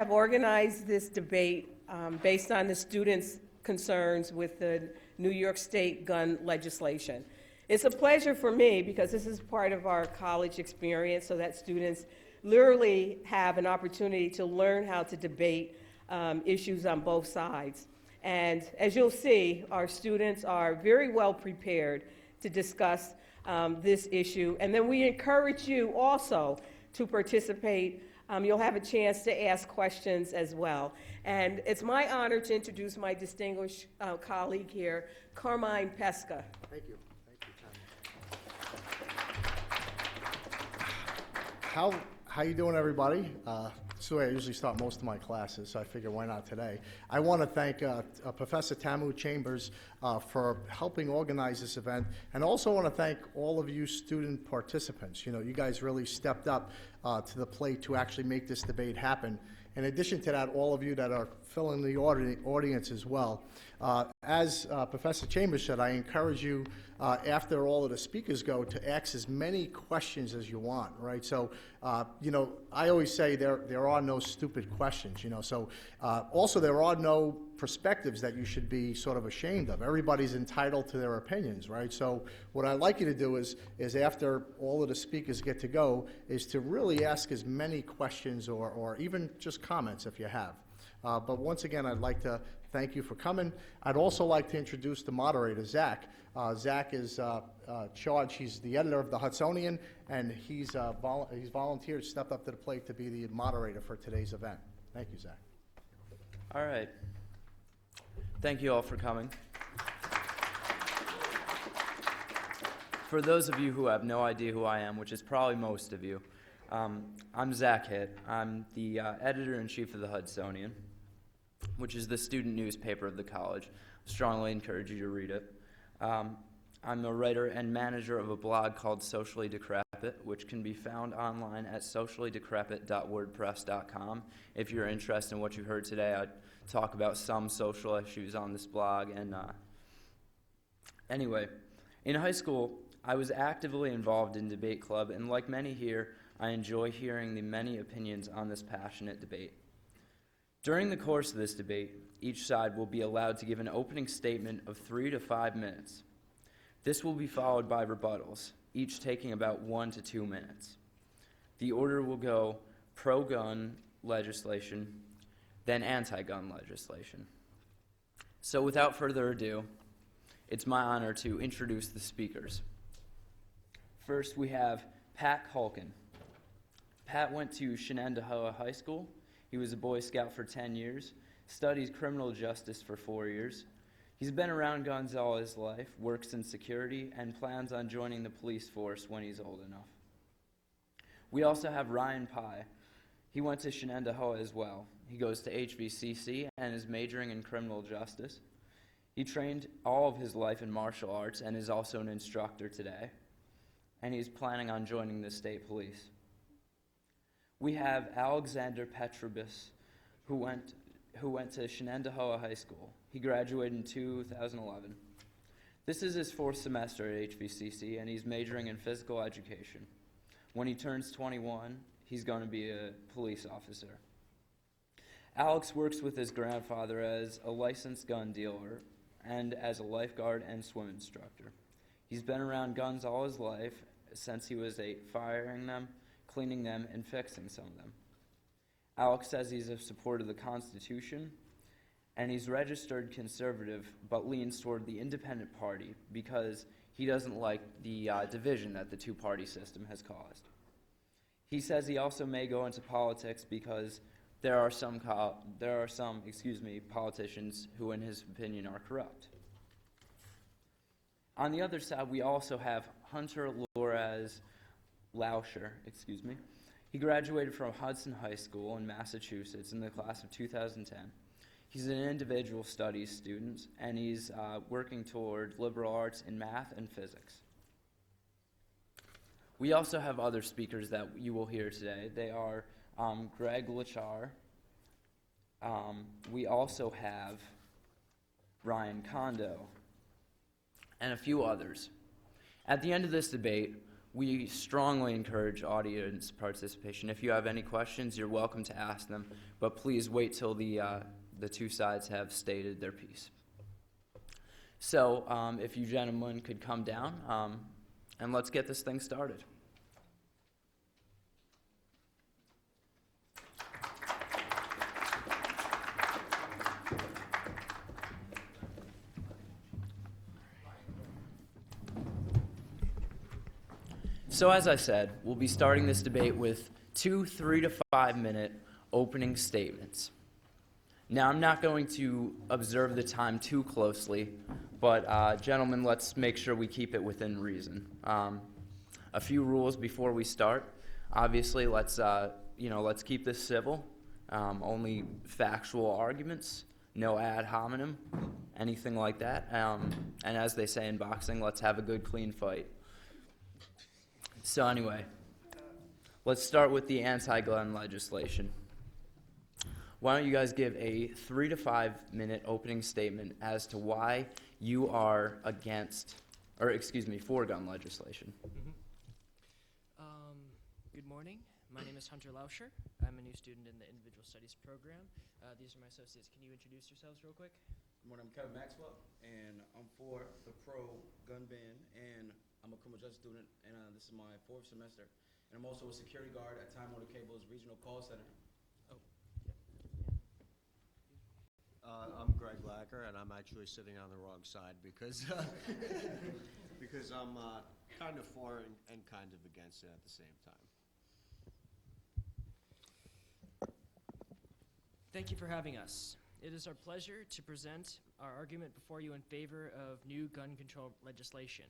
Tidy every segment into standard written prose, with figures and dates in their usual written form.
have organized this debate based on the students' concerns with the New York State gun legislation. It's a pleasure for me because this is part of our college experience so that students literally have an opportunity to learn how to debate issues on both sides. And as you'll see, our students are very well prepared to discuss this issue. And then we encourage you also to participate. You'll have a chance to ask questions as well. And it's my honor to introduce my distinguished colleague here, Carmine Pesca. Thank you. Thank you, Tammy. How you doing, everybody? This is the way I usually start most of my classes, so I figure why not today. I want to thank Professor Tamu Chambers for helping organize this event, and also want to thank all of you student participants. You know, you guys really stepped up to the plate to actually make this debate happen. In addition to that, all of you that are filling the audience as well. As Professor Chambers said, I encourage you, after all of the speakers go, to ask as many questions as you want, right? So, you know, I always say there are no stupid questions, you know, so also there are no perspectives that you should be sort of ashamed of. Everybody's entitled to their opinions, right? So what I'd like you to do is after all of the speakers get to go, is to really ask as many questions or even just comments if you have. But once again, I'd like to thank you for coming. I'd also like to introduce the moderator, Zach. Zach is charged. He's the editor of the Hudsonian, and he's volunteered, stepped up to the plate to be the moderator for today's event. Thank you, Zach. All right. Thank you all for coming. For those of you who have no idea who I am, which is probably most of you, I'm Zach Hitt. I'm the editor-in-chief of the Hudsonian, which is the student newspaper of the college. I strongly encourage you to read it. I'm a writer and manager of a blog called Socially Decrepit, which can be found online at sociallydecrepit.wordpress.com. If you're interested in what you heard today, I'd talk about some social issues on this blog. And anyway, in high school, I was actively involved in debate club, and like many here, I enjoy hearing the many opinions on this passionate debate. During the course of this debate, each side will be allowed to give an opening statement of 3 to 5 minutes. This will be followed by rebuttals, each taking about 1 to 2 minutes. The order will go pro-gun legislation, then anti-gun legislation. So without further ado, it's my honor to introduce the speakers. First, we have Pat Hulkin. Pat went to Shenandoah High School. He was a Boy Scout for 10 years, studied criminal justice for 4 years. He's been around guns all his life, works in security, and plans on joining the police force when he's old enough. We also have Ryan Pye. He went to Shenandoah as well. He goes to HVCC and is majoring in criminal justice. He trained all of his life in martial arts and is also an instructor today. And he's planning on joining the state police. We have Alexander Petrobus, who went to Shenandoah High School. He graduated in 2011. This is his 4th semester at HVCC, and he's majoring in physical education. When he turns 21, he's going to be a police officer. Alex works with his grandfather as a licensed gun dealer and as a lifeguard and swim instructor. He's been around guns all his life since he was 8, firing them, cleaning them, and fixing some of them. Alex says he's a supporter of the Constitution, and he's registered conservative, but leans toward the independent party because he doesn't like the division that the two-party system has caused. He says he also may go into politics because there are some politicians who, in his opinion, are corrupt. On the other side, we also have Hunter Lauscher. He graduated from Hudson High School in Massachusetts in the class of 2010. He's an individual studies student, and he's working toward liberal arts in math and physics. We also have other speakers that you will hear today. They are Greg Lachar. We also have Ryan Kondo, and a few others. At the end of this debate, We strongly encourage audience participation. If you have any questions, you're welcome to ask them, but please wait till the two sides have stated their piece. So if you gentlemen could come down, and let's get this thing started. So as I said, we'll be starting this debate with 2 3 to 5 minute opening statements. Now, I'm not going to observe the time too closely, but gentlemen, let's make sure we keep it within reason. A few rules before we start. Obviously, let's keep this civil. Only factual arguments, no ad hominem, anything like that. And as they say in boxing, let's have a good, clean fight. So anyway, let's start with the anti-gun legislation. Why don't you guys give a 3 to 5 minute opening statement as to why you are for gun legislation? Good morning. My name is Hunter Lauscher. I'm a new student in the Individual Studies program. These are my associates. Can you introduce yourselves real quick? Good morning, I'm Kevin Maxwell, and I'm for the pro-gun ban, and I'm a criminal justice student, and this is my 4th semester. And I'm also a security guard at Time Warner Cable's Regional Call Center. I'm Greg Lacker, and I'm actually sitting on the wrong side because because I'm kind of for and kind of against it at the same time. Thank you for having us. It is our pleasure to present our argument before you in favor of new gun control legislation.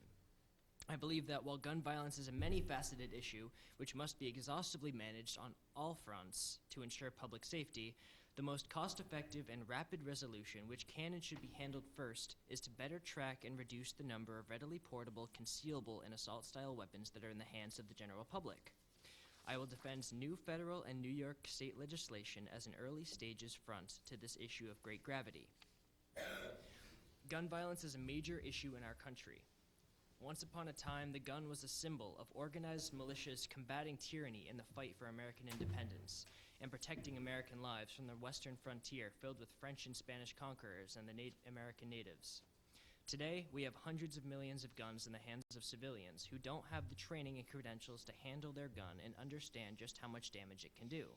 I believe that while gun violence is a many-faceted issue which must be exhaustively managed on all fronts to ensure public safety, the most cost-effective and rapid resolution which can and should be handled first is to better track and reduce the number of readily portable, concealable, and assault-style weapons that are in the hands of the general public. I will defend new federal and New York state legislation as an early stages front to this issue of great gravity. Gun violence is a major issue in our country. Once upon a time, the gun was a symbol of organized militias combating tyranny in the fight for American independence and protecting American lives from the western frontier filled with French and Spanish conquerors and the American natives. Today, we have hundreds of millions of guns in the hands of civilians who don't have the training and credentials to handle their gun and understand just how much damage it can do.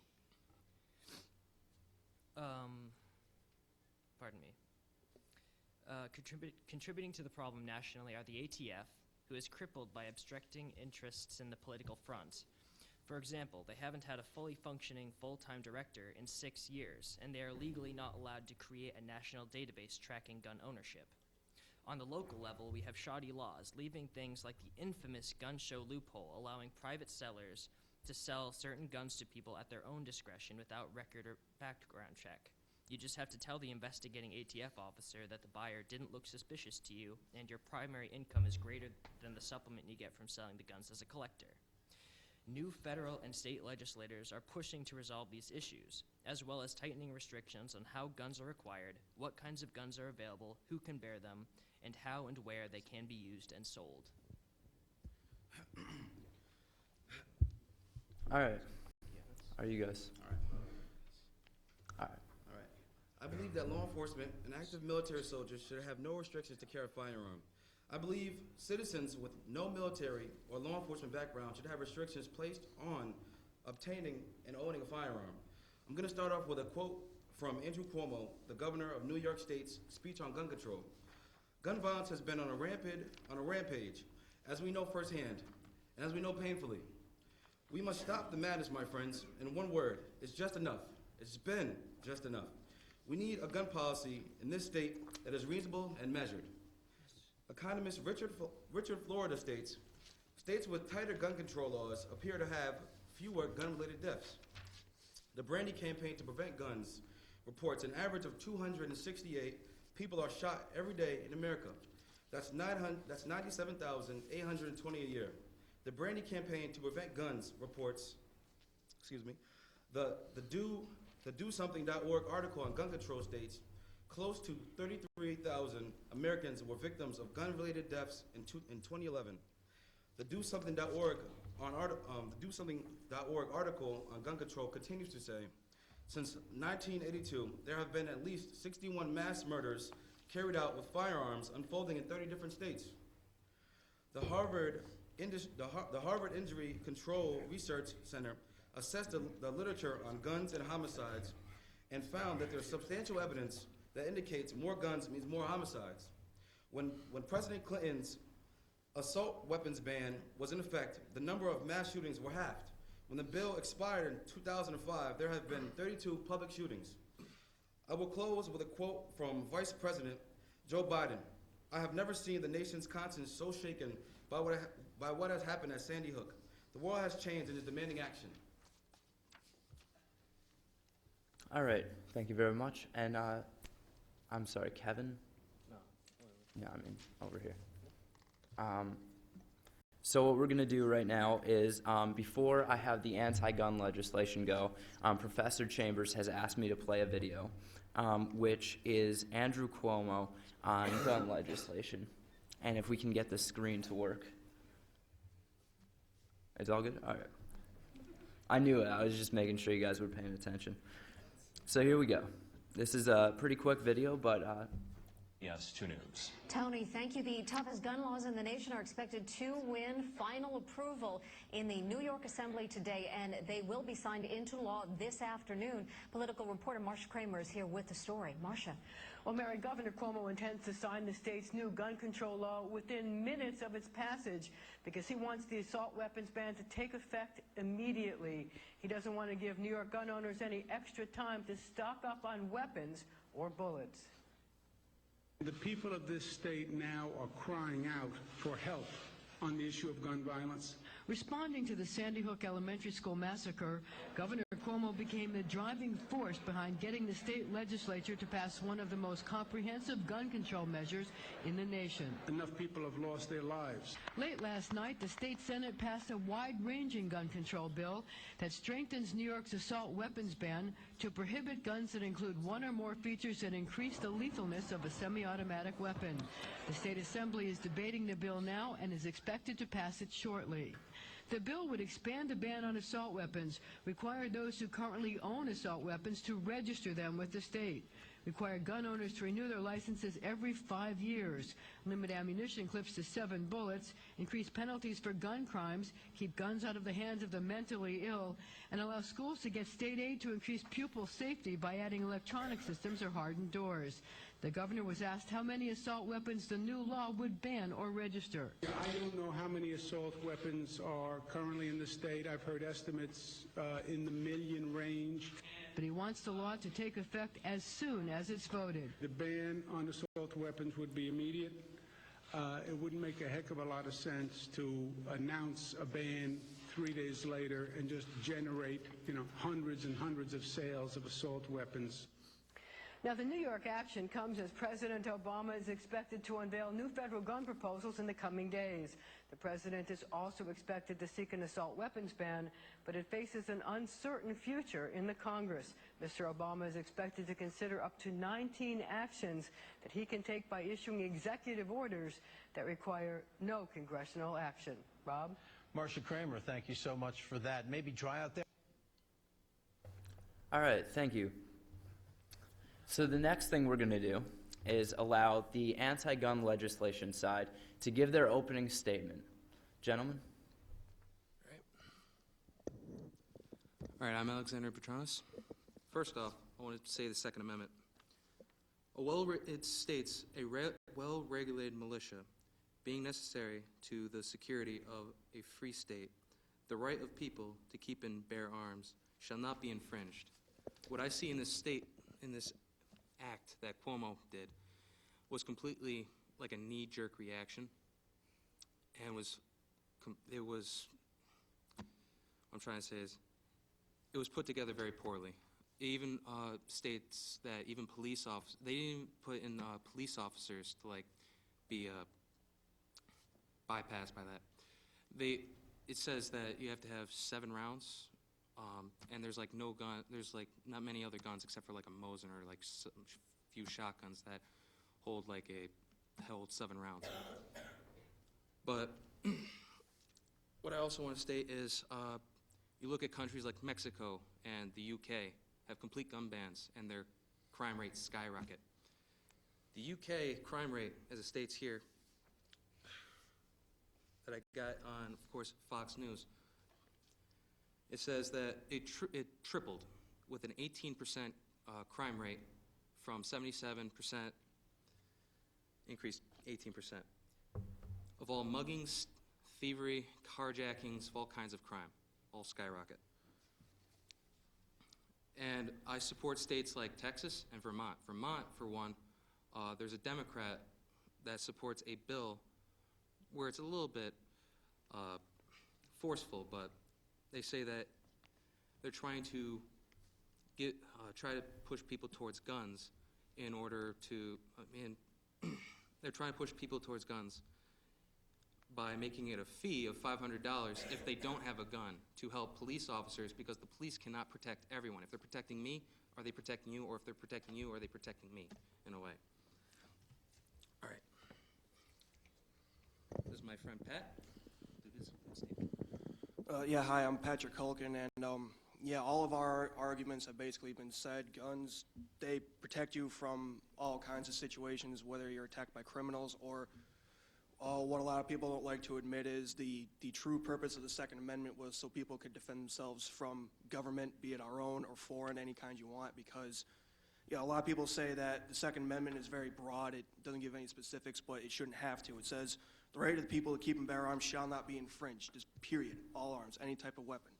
Contributing to the problem nationally are the ATF, who is crippled by obstructing interests in the political front. For example, they haven't had a fully functioning full-time director in 6 years, and they are legally not allowed to create a national database tracking gun ownership. On the local level, we have shoddy laws, leaving things like the infamous gun show loophole, allowing private sellers to sell certain guns to people at their own discretion without record or background check. You just have to tell the investigating ATF officer that the buyer didn't look suspicious to you, and your primary income is greater than the supplement you get from selling the guns as a collector. New federal and state legislators are pushing to resolve these issues, as well as tightening restrictions on how guns are acquired, what kinds of guns are available, who can bear them, and how and where they can be used and sold. All right. Are you guys? All right. I believe that law enforcement and active military soldiers should have no restrictions to carry a firearm. I believe citizens with no military or law enforcement background should have restrictions placed on obtaining and owning a firearm. I'm going to start off with a quote from Andrew Cuomo, the governor of New York State's speech on gun control. Gun violence has been on a rampage, as we know firsthand, and as we know painfully. We must stop the madness, my friends, in one word. It's just enough. It's been just enough. We need a gun policy in this state that is reasonable and measured. Economist Richard Florida states with tighter gun control laws appear to have fewer gun-related deaths. The Brandy Campaign to Prevent Guns reports an average of 268 people are shot every day in America. That's 97,820 a year. The Brandy Campaign to Prevent Guns reports, the DoSomething.org article on gun control states close to 33,000 Americans were victims of gun-related deaths in 2011. The DoSomething.org article on gun control continues to say, since 1982, there have been at least 61 mass murders carried out with firearms unfolding in 30 different states. The Harvard Injury Control Research Center assessed the literature on guns and homicides and found that there's substantial evidence that indicates more guns means more homicides. When President Clinton's assault weapons ban was in effect, the number of mass shootings were halved. When the bill expired in 2005, there have been 32 public shootings. I will close with a quote from Vice President Joe Biden. I have never seen the nation's conscience so shaken by what has happened at Sandy Hook. The world has changed and is demanding action. All right, thank you very much. And I'm sorry, Kevin? No. Yeah, I mean, over here. So what we're going to do right now is, before I have the anti-gun legislation go, Professor Chambers has asked me to play a video, which is Andrew Cuomo on gun legislation. And if we can get the screen to work. It's all good? All right. I knew it. I was just making sure you guys were paying attention. So here we go. This is a pretty quick video, but Yes, 2 News. Tony, thank you. The toughest gun laws in the nation are expected to win final approval in the New York Assembly today, and they will be signed into law this afternoon. Political reporter Marsha Kramer is here with the story. Marsha. Well, Mary, Governor Cuomo intends to sign the state's new gun control law within minutes of its passage because he wants the assault weapons ban to take effect immediately. He doesn't want to give New York gun owners any extra time to stock up on weapons or bullets. The people of this state now are crying out for help on the issue of gun violence. Responding to the Sandy Hook Elementary School massacre, Governor Cuomo became the driving force behind getting the state legislature to pass one of the most comprehensive gun control measures in the nation. Enough people have lost their lives. Late last night, the state Senate passed a wide-ranging gun control bill that strengthens New York's assault weapons ban to prohibit guns that include one or more features that increase the lethalness of a semi-automatic weapon. The state assembly is debating the bill now and is expected to pass it shortly. The bill would expand the ban on assault weapons, require those who currently own assault weapons to register them with the state, require gun owners to renew their licenses every 5 years, limit ammunition clips to 7 bullets, increase penalties for gun crimes, keep guns out of the hands of the mentally ill, and allow schools to get state aid to increase pupil safety by adding electronic systems or hardened doors. The governor was asked how many assault weapons the new law would ban or register. I don't know how many assault weapons are currently in the state. I've heard estimates in the million range. But he wants the law to take effect as soon as it's voted. The ban on assault weapons would be immediate. It wouldn't make a heck of a lot of sense to announce a ban 3 days later and just generate, hundreds and hundreds of sales of assault weapons. Now, the New York action comes as President Obama is expected to unveil new federal gun proposals in the coming days. The president is also expected to seek an assault weapons ban, but it faces an uncertain future in the Congress. Mr. Obama is expected to consider up to 19 actions that he can take by issuing executive orders that require no congressional action. Rob? Marsha Kramer, thank you so much for that. Maybe dry out there. all right, thank you. So the next thing we're going to do is allow the anti-gun legislation side to give their opening statement. Gentlemen? All right, I'm Alexander Petronis. First off, I want to say the Second Amendment. It states a well-regulated militia being necessary to the security of a free state, the right of people to keep and bear arms shall not be infringed. What I see in this act that Cuomo did was completely like a knee-jerk reaction, and what I'm trying to say is it was put together very poorly. It even states that even police officers, they didn't even put in police officers to be bypassed by that. It says that you have to have 7 rounds, and there's no gun. There's not many other guns except for a Mosin or some few shotguns that hold 7 rounds. But what I also want to state is, you look at countries like Mexico and the UK have complete gun bans, and their crime rates skyrocket. The UK crime rate, as it states here, that I got on, of course, Fox News, it says that it tripled with an 18% crime rate from 77%, increased 18%, of all muggings, thievery, carjackings, of all kinds of crime, all skyrocket. And I support states like Texas and Vermont. Vermont, for one, there's a Democrat that supports a bill where it's a little bit forceful, but they say that they're trying to try to push people towards guns in order to, they're trying to push people towards guns by making it a fee of $500 if they don't have a gun to help police officers, because the police cannot protect everyone. If they're protecting me, are they protecting you? Or if they're protecting you, are they protecting me, in a way? All right. This is my friend Pat. Do his statement. Yeah, hi, I'm Patrick Culkin, and yeah, all of our arguments have basically been said. Guns, they protect you from all kinds of situations, whether you're attacked by criminals or what a lot of people don't like to admit is the true purpose of the Second Amendment was so people could defend themselves from government, be it our own or foreign, any kind you want, because yeah, a lot of people say that the Second Amendment is very broad. It doesn't give any specifics, but it shouldn't have to. It says, the right of the people to keep and bear arms shall not be infringed, just period, all arms, any type of weapon.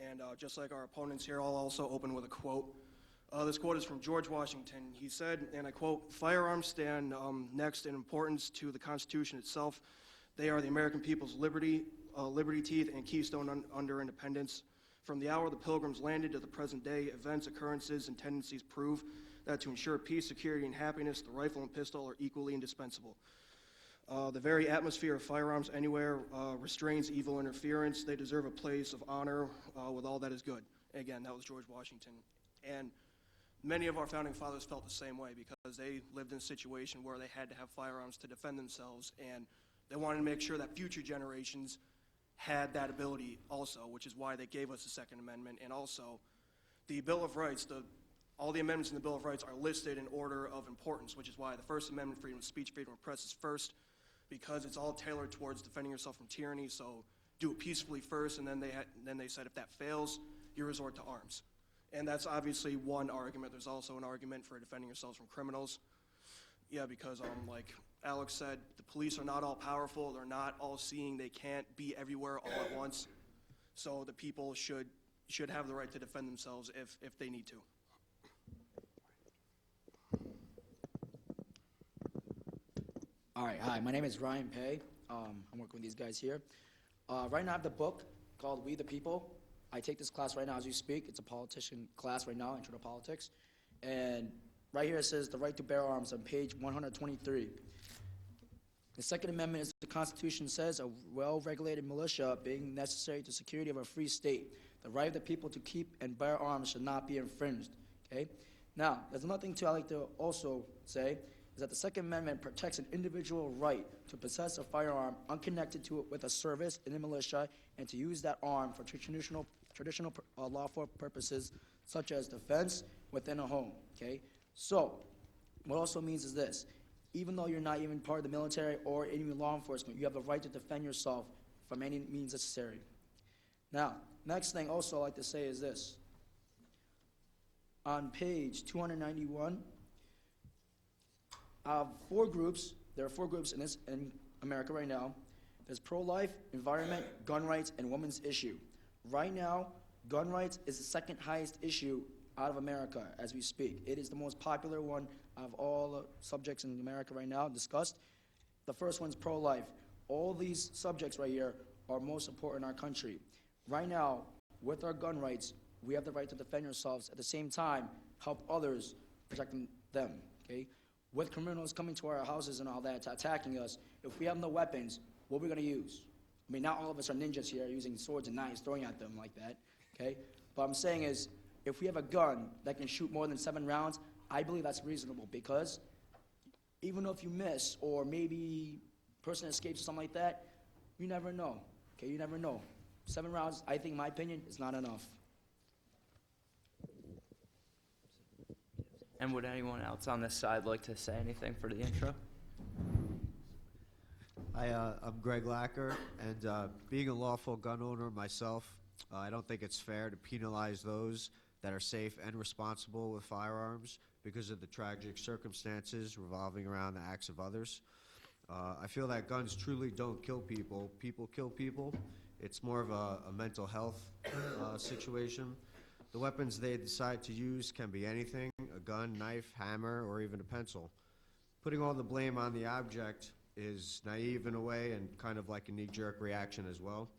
And just like our opponents here, I'll also open with a quote. This quote is from George Washington. He said, and I quote, "Firearms stand next in importance to the Constitution itself. They are the American people's liberty, teeth, and keystone under independence. From the hour the Pilgrims landed to the present day, events, occurrences, and tendencies prove that to ensure peace, security, and happiness, the rifle and pistol are equally indispensable. The very atmosphere of firearms anywhere restrains evil interference. They deserve a place of honor with all that is good." Again, that was George Washington. And many of our founding fathers felt the same way because they lived in a situation where they had to have firearms to defend themselves, and they wanted to make sure that future generations had that ability also, which is why they gave us the Second Amendment. And also, the Bill of Rights, all the amendments in the Bill of Rights are listed in order of importance, which is why the First Amendment, freedom of speech, freedom of press, is first, because it's all tailored towards defending yourself from tyranny. So do it peacefully first, and then they said if that fails, you resort to arms. And that's obviously one argument. There's also an argument for defending yourselves from criminals. Yeah, because like Alex said, the police are not all powerful. They're not all seeing. They can't be everywhere all at once. So the people should have the right to defend themselves if they need to. All right, hi, my name is Ryan Pay. I'm working with these guys here. Right now I have the book called We the People. I take this class right now as you speak. It's a politician class right now, Intro to Politics. And right here it says the right to bear arms on page 123. The Second Amendment, as the Constitution says, a well-regulated militia being necessary to security of a free state. The right of the people to keep and bear arms should not be infringed, okay? Now, there's another thing too I like to also say, is that the Second Amendment protects an individual right to possess a firearm unconnected to it with a service in the militia and to use that arm for traditional lawful purposes such as defense within a home, okay? So, what also means is this, even though you're not even part of the military or even law enforcement, you have the right to defend yourself from any means necessary. Now, next thing also I'd like to say is this. On page 291, four groups, there are 4 groups in America right now. There's pro-life, environment, gun rights, and women's issue. Right now, gun rights is the second highest issue out of America as we speak. It is the most popular one of all the subjects in America right now discussed. The first one's pro-life. All these subjects right here are most important in our country. Right now, with our gun rights, we have the right to defend ourselves. At the same time, help others protecting them, okay? With criminals coming to our houses and all that, attacking us, if we have no weapons, what are we going to use? I mean, not all of us are ninjas here using swords and knives, throwing at them like that, okay? But I'm saying is, if we have a gun that can shoot more than 7 rounds, I believe that's reasonable because even if you miss or maybe a person escapes or something like that, you never know. Okay, you never know. 7 rounds, I think, my opinion, is not enough. And would anyone else on this side like to say anything for the intro? I'm Greg Lacker, and being a lawful gun owner myself, I don't think it's fair to penalize those that are safe and responsible with firearms because of the tragic circumstances revolving around the acts of others. I feel that guns truly don't kill people. People kill people. It's more of a mental health situation. The weapons they decide to use can be anything: a gun, knife, hammer, or even a pencil. Putting all the blame on the object is naive in a way and kind of like a knee-jerk reaction as well.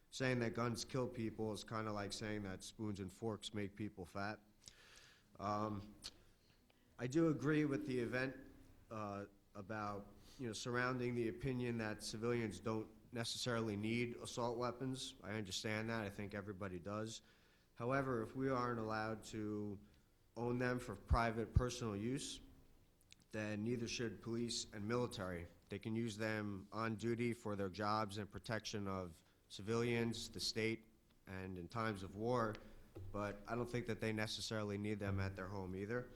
Saying that guns kill people is kind of like saying that spoons and forks make people fat. I do agree with the event about surrounding the opinion that civilians don't necessarily need assault weapons. I understand that. I think everybody does. However, if we aren't allowed to own them for private personal use, then neither should police and military. They can use them on duty for their jobs and protection of civilians, the state, and in times of war, but I don't think that they necessarily need them at their home either.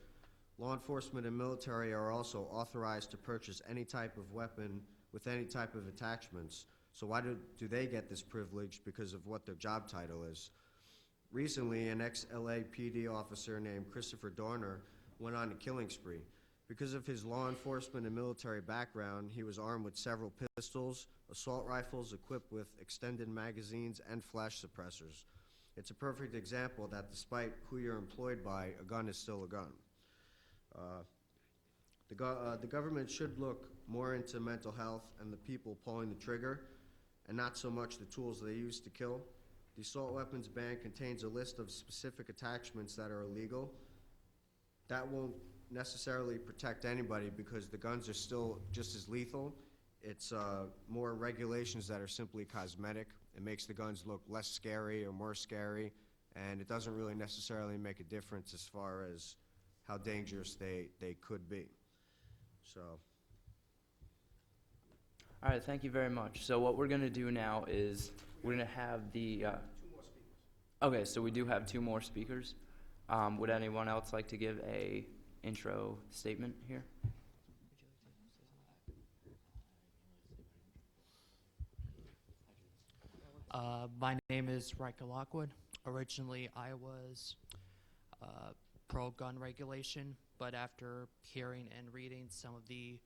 Law enforcement and military are also authorized to purchase any type of weapon with any type of attachments. So why do they get this privilege? Because of what their job title is. Recently, an ex-LAPD officer named Christopher Dorner went on a killing spree. Because of his law enforcement and military background, he was armed with several pistols, assault rifles equipped with extended magazines, and flash suppressors. It's a perfect example that despite who you're employed by, a gun is still a gun. The government should look more into mental health and the people pulling the trigger, and not so much the tools they use to kill. The assault weapons ban contains a list of specific attachments that are illegal. That won't necessarily protect anybody because the guns are still just as lethal. It's more regulations that are simply cosmetic. It makes the guns look less scary or more scary, and it doesn't really necessarily make a difference as far as how dangerous they could be. So. All right, thank you very much. So what we're going to do now is we're going to have the... 2 more speakers. Okay, so we do have 2 more speakers. Would anyone else like to give a intro statement here? My name is Riker Lockwood. Originally, I was pro-gun regulation, but after hearing and reading some of the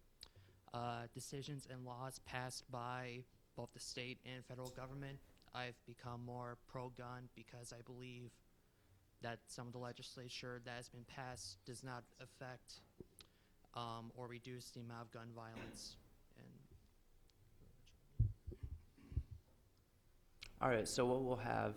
decisions and laws passed by both the state and federal government, I've become more pro-gun because I believe that some of the legislature that has been passed does not affect or reduce the amount of gun violence. All right, so what we'll have,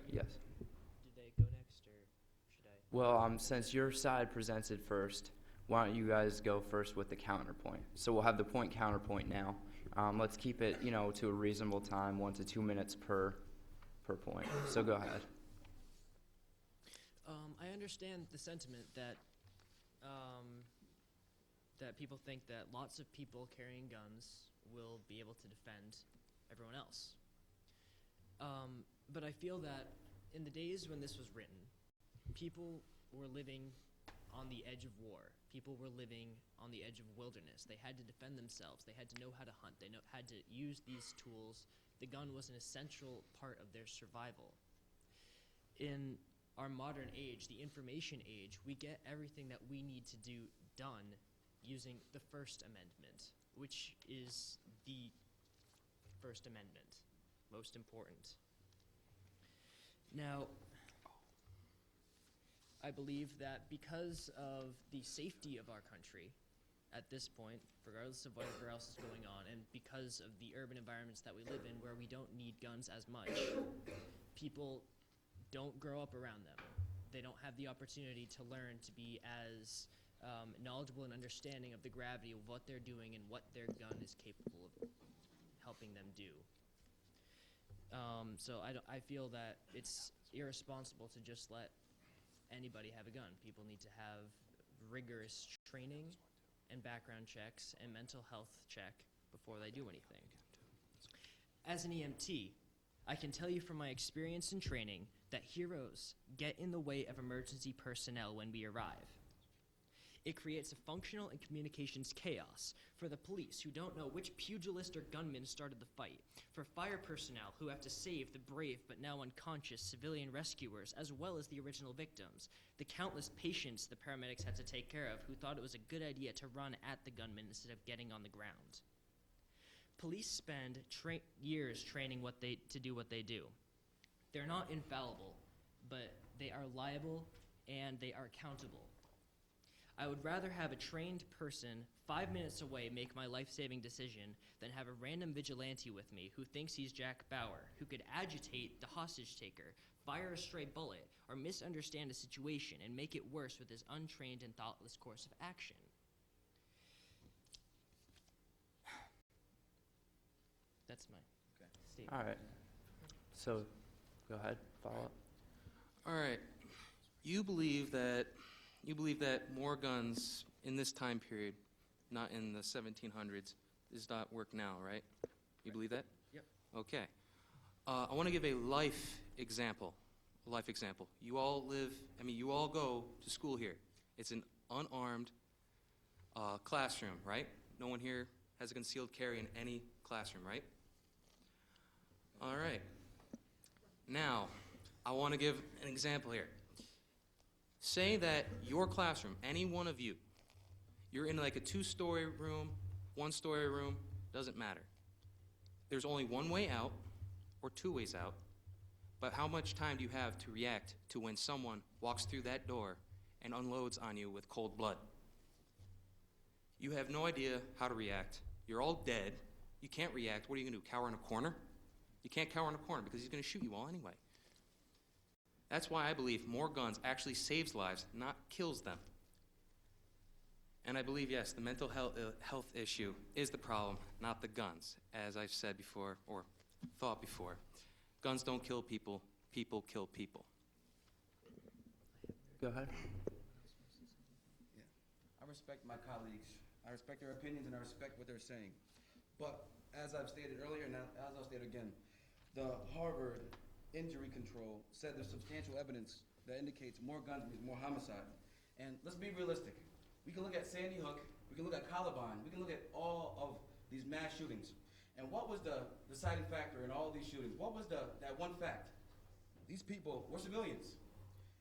yes. Did they go next, or should I? Well, since your side presented first, why don't you guys go first with the counterpoint? So we'll have the point counterpoint now. Let's keep it, to a reasonable time, 1 to 2 minutes per point. So go ahead. I understand the sentiment that that people think that lots of people carrying guns will be able to defend everyone else. But I feel that in the days when this was written, people were living on the edge of war. People were living on the edge of wilderness. They had to defend themselves. They had to know how to hunt. They had to use these tools. The gun was an essential part of their survival. In our modern age, the information age, we get everything that we need to do done using the First Amendment, which is the First Amendment, most important. Now, I believe that because of the safety of our country at this point, regardless of whatever else is going on, and because of the urban environments that we live in where we don't need guns as much, people don't grow up around them. They don't have the opportunity to learn to be as knowledgeable and understanding of the gravity of what they're doing and what their gun is capable of helping them do. So I feel that it's irresponsible to just let anybody have a gun. People need to have rigorous training and background checks and mental health check before they do anything. As an EMT, I can tell you from my experience and training that heroes get in the way of emergency personnel when we arrive. It creates a functional and communications chaos for the police who don't know which pugilist or gunman started the fight, for fire personnel who have to save the brave but now unconscious civilian rescuers as well as the original victims, the countless patients the paramedics had to take care of who thought it was a good idea to run at the gunman instead of getting on the ground. Police spend years training to do what they do. They're not infallible, but they are liable and they are accountable. I would rather have a trained person 5 minutes away make my life-saving decision than have a random vigilante with me who thinks he's Jack Bauer, who could agitate the hostage taker, fire a stray bullet, or misunderstand a situation and make it worse with his untrained and thoughtless course of action. That's my statement. All right. So, go ahead, follow up. All right. You believe that more guns in this time period, not in the 1700s, does not work now, right? You believe that? Yep. Okay. I want to give a life example. You all go to school here. It's an unarmed classroom, right? No one here has a concealed carry in any classroom, right? All right. Now, I want to give an example here. Say that your classroom, any one of you, you're in like a 2-story room, 1-story room, doesn't matter. There's only one way out or 2 ways out, but how much time do you have to react to when someone walks through that door and unloads on you with cold blood? You have no idea how to react. You're all dead. You can't react. What are you going to do, cower in a corner? You can't cower in a corner because he's going to shoot you all anyway. That's why I believe more guns actually saves lives, not kills them. And I believe, yes, the mental health issue is the problem, not the guns, as I've said before, or thought before. Guns don't kill people, people kill people. Go ahead. Yeah. I respect my colleagues. I respect their opinions and I respect what they're saying. But as I've stated earlier, and as I'll state again, the Harvard Injury Control said there's substantial evidence that indicates more guns means more homicide. And let's be realistic. We can look at Sandy Hook, we can look at Columbine, we can look at all of these mass shootings. And what was the deciding factor in all of these shootings? What was that one fact? These people were civilians.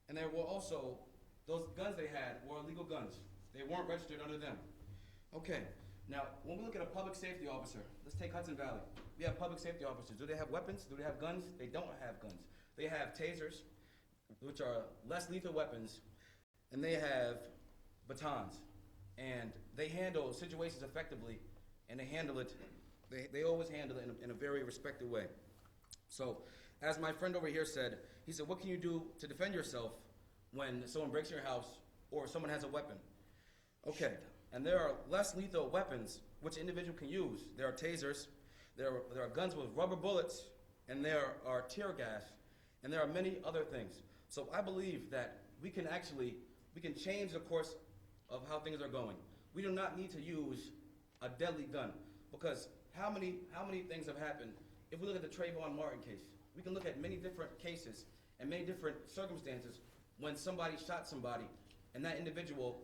And there were also, those guns they had were illegal guns. They weren't registered under them. Okay, now when we look at a public safety officer, let's take Hudson Valley. We have public safety officers. Do they have weapons? Do they have guns? They don't have guns. They have tasers, which are less lethal weapons, and they have batons. And they handle situations effectively, and they handle it, they always handle it in a very respected way. So, as my friend over here said, he said, what can you do to defend yourself when someone breaks your house or someone has a weapon? Okay, and there are less lethal weapons which an individual can use. There are tasers, there are guns with rubber bullets, and there are tear gas, and there are many other things. So I believe that we can change the course of how things are going. We do not need to use a deadly gun, because how many things have happened? If we look at the Trayvon Martin case, we can look at many different cases and many different circumstances when somebody shot somebody and that individual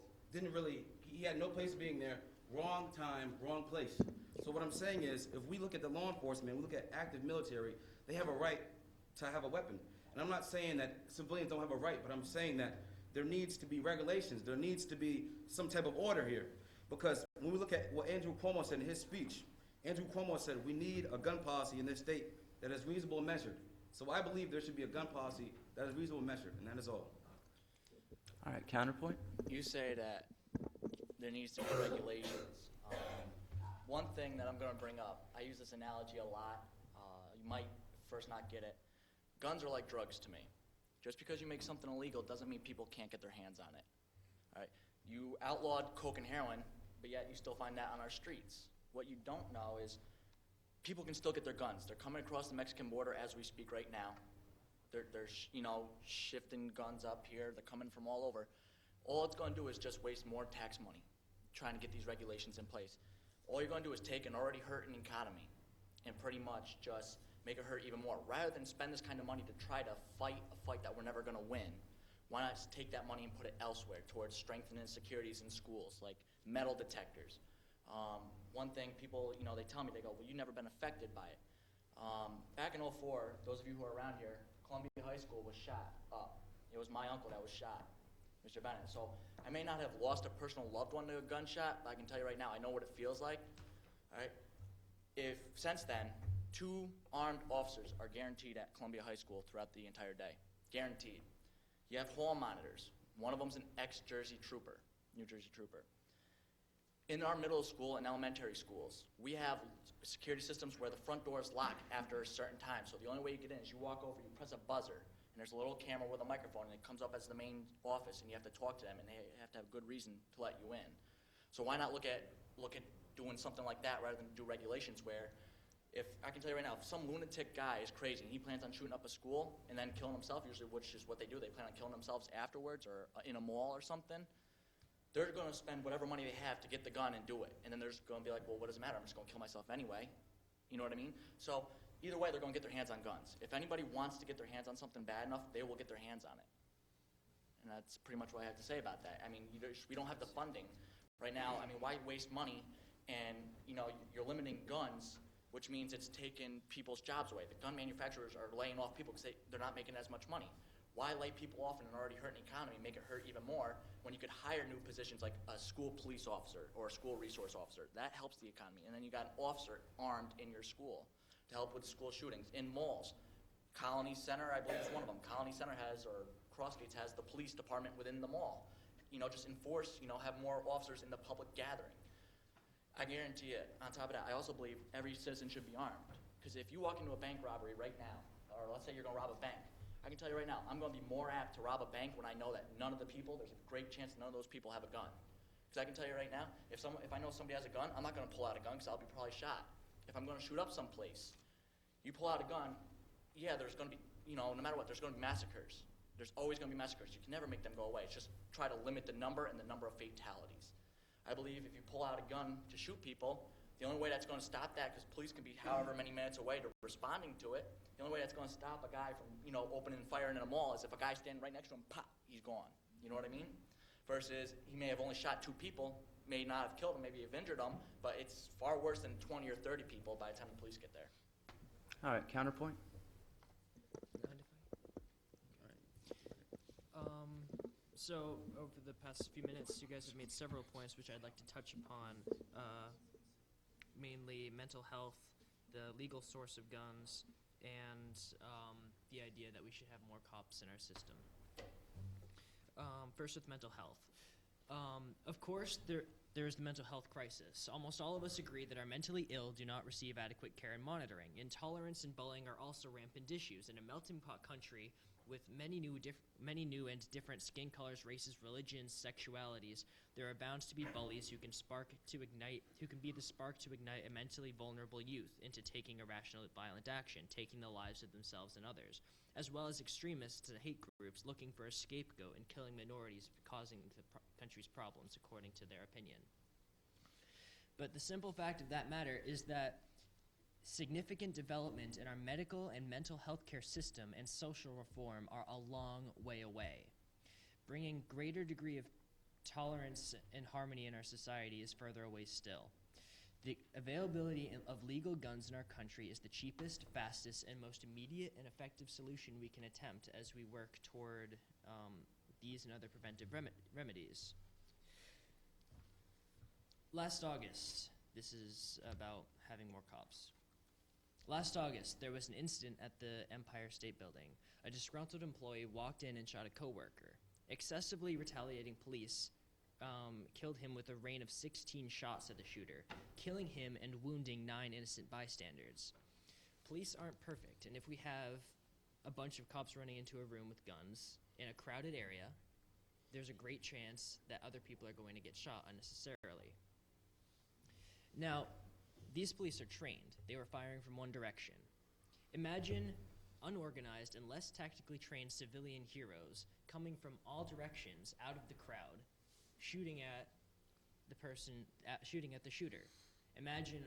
he had no place being there, wrong time, wrong place. So what I'm saying is, if we look at the law enforcement, we look at active military, they have a right to have a weapon. And I'm not saying that civilians don't have a right, but I'm saying that there needs to be regulations, there needs to be some type of order here. Because when we look at what Andrew Cuomo said in his speech, Andrew Cuomo said we need a gun policy in this state that is reasonable and measured. So I believe there should be a gun policy that is reasonable and measured, and that is all. All right, counterpoint? You say that there needs to be regulations. One thing that I'm going to bring up, I use this analogy a lot. You might first not get it. Guns are like drugs to me. Just because you make something illegal doesn't mean people can't get their hands on it. All right? You outlawed coke and heroin, but yet you still find that on our streets. What you don't know is people can still get their guns. They're coming across the Mexican border as we speak right now. They're shifting guns up here. They're coming from all over. All it's going to do is just waste more tax money trying to get these regulations in place. All you're going to do is take an already hurting economy and pretty much just make it hurt even more. Rather than spend this kind of money to try to fight a fight that we're never going to win, why not just take that money and put it elsewhere towards strengthening securities in schools, like metal detectors. One thing people, they tell me, they go, well, you've never been affected by it. Back in '04, those of you who are around here, Columbia High School was shot up. It was my uncle that was shot, Mr. Bennett. So I may not have lost a personal loved one to a gunshot, but I can tell you right now, I know what it feels like. All right? If since then, 2 armed officers are guaranteed at Columbia High School throughout the entire day. Guaranteed. You have hall monitors. One of them's an ex-Jersey trooper, New Jersey trooper. In our middle school and elementary schools, we have security systems where the front doors lock after a certain time. So the only way you get in is you walk over, you press a buzzer, and there's a little camera with a microphone, and it comes up as the main office, and you have to talk to them, and they have to have good reason to let you in. So why not look at doing something like that rather than do regulations where, if I can tell you right now, if some lunatic guy is crazy and he plans on shooting up a school and then killing himself, usually which is what they do, they plan on killing themselves afterwards or in a mall or something, they're going to spend whatever money they have to get the gun and do it. And then they're just going to be like, well, what does it matter? I'm just going to kill myself anyway. You know what I mean? So either way, they're going to get their hands on guns. If anybody wants to get their hands on something bad enough, they will get their hands on it. And that's pretty much what I have to say about that. I mean, we don't have the funding right now. I mean, why waste money? And, you're limiting guns, which means it's taking people's jobs away. The gun manufacturers are laying off people because they're not making as much money. Why lay people off in an already hurting economy, make it hurt even more, when you could hire new positions like a school police officer or a school resource officer? That helps the economy. And then you got an officer armed in your school to help with school shootings. In malls, Colony Center, I believe is one of them. Colony Center has, or Crossgates has, the police department within the mall. Just enforce, have more officers in the public gathering. I guarantee it. On top of that, I also believe every citizen should be armed. Because if you walk into a bank robbery right now, or let's say you're going to rob a bank, I can tell you right now, I'm going to be more apt to rob a bank when I know that none of the people, there's a great chance none of those people have a gun. Because I can tell you right now, if I know somebody has a gun, I'm not going to pull out a gun because I'll be probably shot. If I'm going to shoot up someplace, you pull out a gun, yeah, there's going to be, no matter what, there's going to be massacres. There's always going to be massacres. You can never make them go away. It's just try to limit the number and the number of fatalities. I believe if you pull out a gun to shoot people, the only way that's going to stop that, because police can be however many minutes away to responding to it, the only way that's going to stop a guy from, opening and firing in a mall is if a guy standing right next to him, pop, he's gone. You know what I mean? Versus he may have only shot 2 people, may not have killed him, maybe have injured him, but it's far worse than 20 or 30 people by the time the police get there. All right, counterpoint. So over the past few minutes, you guys have made several points which I'd like to touch upon, mainly mental health, the legal source of guns, and the idea that we should have more cops in our system. First with mental health. Of course, there's the mental health crisis. Almost all of us agree that our mentally ill do not receive adequate care and monitoring. Intolerance and bullying are also rampant issues. In a melting pot country with many new and different skin colors, races, religions, sexualities, there are bound to be bullies who can be the spark to ignite a mentally vulnerable youth into taking irrational violent action, taking the lives of themselves and others, as well as extremists and hate groups looking for a scapegoat and killing minorities, causing the country's problems according to their opinion. But the simple fact of that matter is that significant development in our medical and mental health care system and social reform are a long way away. Bringing greater degree of tolerance and harmony in our society is further away still. The availability of legal guns in our country is the cheapest, fastest, and most immediate and effective solution we can attempt as we work toward these and other preventive remedies. Last August, this is about having more cops. Last August, there was an incident at the Empire State Building. A disgruntled employee walked in and shot a coworker. Excessively retaliating police killed him with a rain of 16 shots at the shooter, killing him and wounding 9 innocent bystanders. Police aren't perfect, and if we have a bunch of cops running into a room with guns in a crowded area, there's a great chance that other people are going to get shot unnecessarily. Now, these police are trained. They were firing from one direction. Imagine unorganized and less tactically trained civilian heroes coming from all directions out of the crowd, shooting at the shooter. Imagine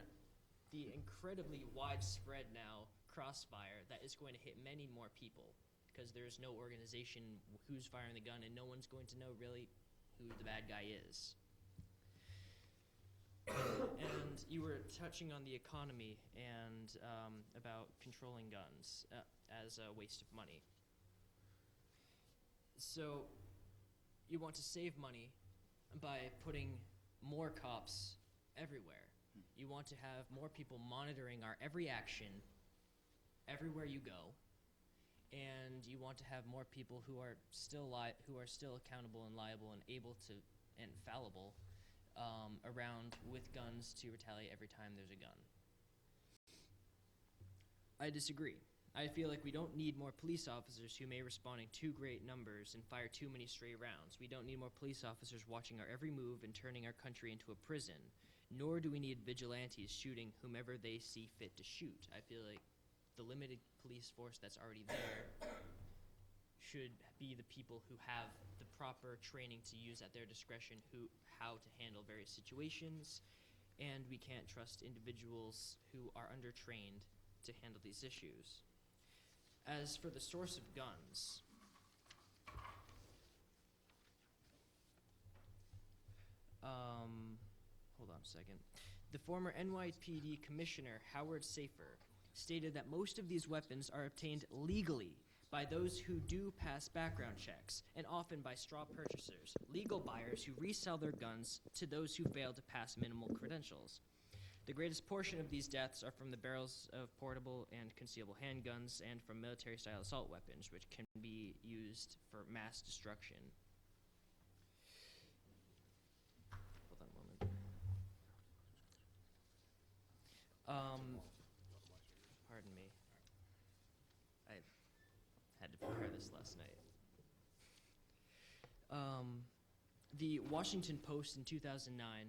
the incredibly widespread now crossfire that is going to hit many more people because there's no organization who's firing the gun and no one's going to know really who the bad guy is. And you were touching on the economy and about controlling guns as a waste of money. So you want to save money by putting more cops everywhere. You want to have more people monitoring our every action everywhere you go, and you want to have more people who are still accountable and liable and able to and fallible around with guns to retaliate every time there's a gun. I disagree. I feel like we don't need more police officers who may respond in too great numbers and fire too many stray rounds. We don't need more police officers watching our every move and turning our country into a prison. Nor do we need vigilantes shooting whomever they see fit to shoot. I feel like the limited police force that's already there should be the people who have the proper training to use at their discretion how to handle various situations, and we can't trust individuals who are undertrained to handle these issues. As for the source of guns, hold on a second. The former NYPD Commissioner Howard Safer stated that most of these weapons are obtained legally by those who do pass background checks, and often by straw purchasers, legal buyers who resell their guns to those who fail to pass minimal credentials. The greatest portion of these deaths are from the barrels of portable and concealable handguns and from military-style assault weapons, which can be used for mass destruction. Hold on a moment. Pardon me. I had to prepare this last night. The Washington Post in 2009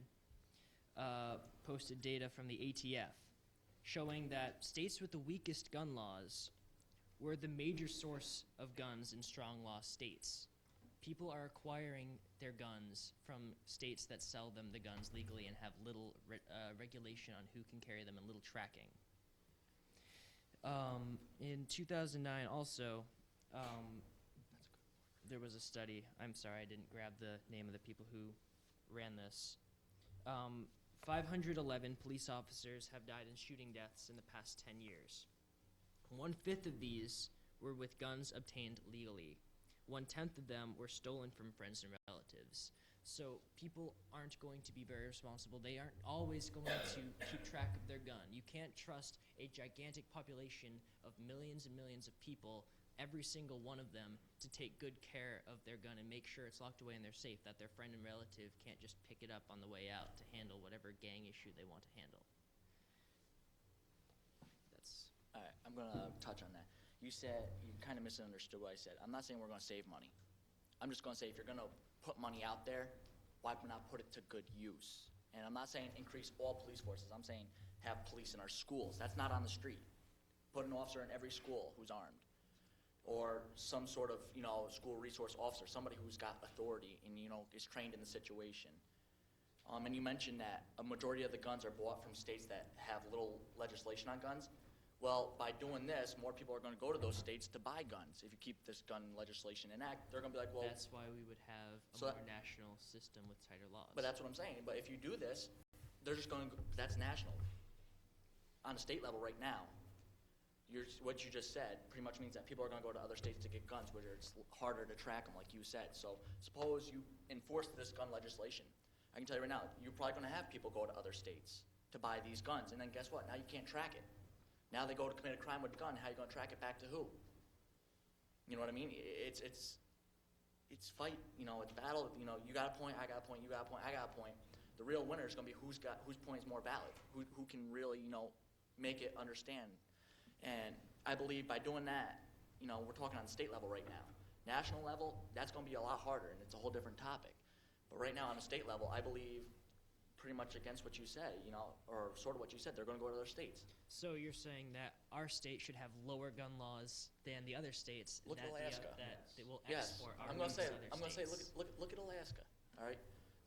posted data from the ATF showing that states with the weakest gun laws were the major source of guns in strong law states. People are acquiring their guns from states that sell them the guns legally and have little regulation on who can carry them and little tracking. In 2009 also, there was a study. I'm sorry, I didn't grab the name of the people who ran this. 511 police officers have died in shooting deaths in the past 10 years. 1/5 of these were with guns obtained legally. 1/10 of them were stolen from friends and relatives. So people aren't going to be very responsible. They aren't always going to keep track of their gun. You can't trust a gigantic population of millions and millions of people, every single one of them, to take good care of their gun and make sure it's locked away in their safe, that their friend and relative can't just pick it up on the way out to handle whatever gang issue they want to handle. That's... All right, I'm going to touch on that. You said, you kind of misunderstood what I said. I'm not saying we're going to save money. I'm just going to say if you're going to put money out there, why not put it to good use? And I'm not saying increase all police forces. I'm saying have police in our schools. That's not on the street. Put an officer in every school who's armed. Or some sort of, school resource officer, somebody who's got authority and, is trained in the situation. And you mentioned that a majority of the guns are bought from states that have little legislation on guns. Well, by doing this, more people are going to go to those states to buy guns. If you keep this gun legislation in act, they're going to be like, well... That's why we would have a more national system with tighter laws. But that's what I'm saying. But if you do this, they're just going to... That's national. On a state level right now, what you just said pretty much means that people are going to go to other states to get guns, where it's harder to track them, like you said. So suppose you enforce this gun legislation. I can tell you right now, you're probably going to have people go to other states to buy these guns. And then guess what? Now you can't track it. Now they go to commit a crime with a gun. How are you going to track it back to who? You know what I mean? It's fight. It's battle. You got a point. I got a point. You got a point. I got a point. The real winner is going to be whose point is more valid. Who can really make it understand. And I believe by doing that, we're talking on the state level right now. National level, that's going to be a lot harder, and it's a whole different topic. But right now on the state level, I believe pretty much against what you said, or sort of what you said, they're going to go to other states. So you're saying that our state should have lower gun laws than the other states. Look at Alaska. That they will Yes, export our I'm going to say. other I'm going to say. states. Look at Alaska. All right,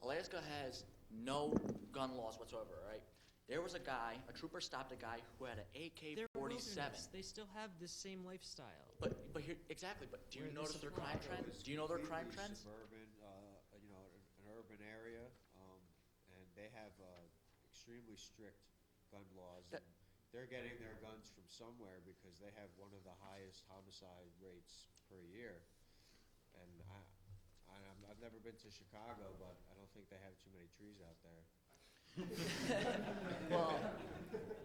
Alaska has no gun laws whatsoever. All right, There was a guy, a trooper stopped a guy who had an They're AK-47. wilderness. They still have the same lifestyle. But here, exactly, but do you Where notice this their crime applies. trends? Do you know their crime Completely trends? Suburban, an urban area, and they have extremely strict gun laws. That- And they're getting their guns from somewhere because they have one of the highest homicide rates per year. And I've never been to Chicago, but I don't think they have too many trees out there. Well,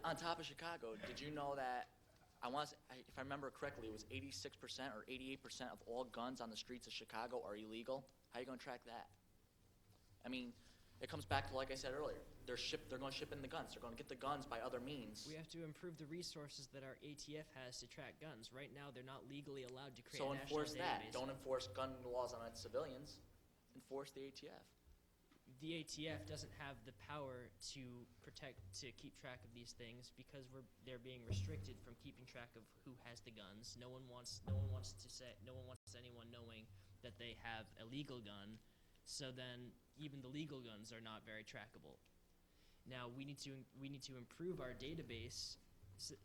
on top of Chicago, did you know that, if I remember correctly, it was 86% or 88% of all guns on the streets of Chicago are illegal? How are you going to track that? I mean, it comes back to, like I said earlier, they're going to ship in the guns. They're going to get the guns by other means. We have to improve the resources that our ATF has to track guns. Right now, they're not legally allowed to create So a national enforce that. database. Don't enforce gun laws on civilians. Enforce the ATF. The ATF doesn't have the power to keep track of these things because they're being restricted from keeping track of who has the guns. No one wants anyone knowing that they have a legal gun. So then, even the legal guns are not very trackable. Now we need to improve our database. So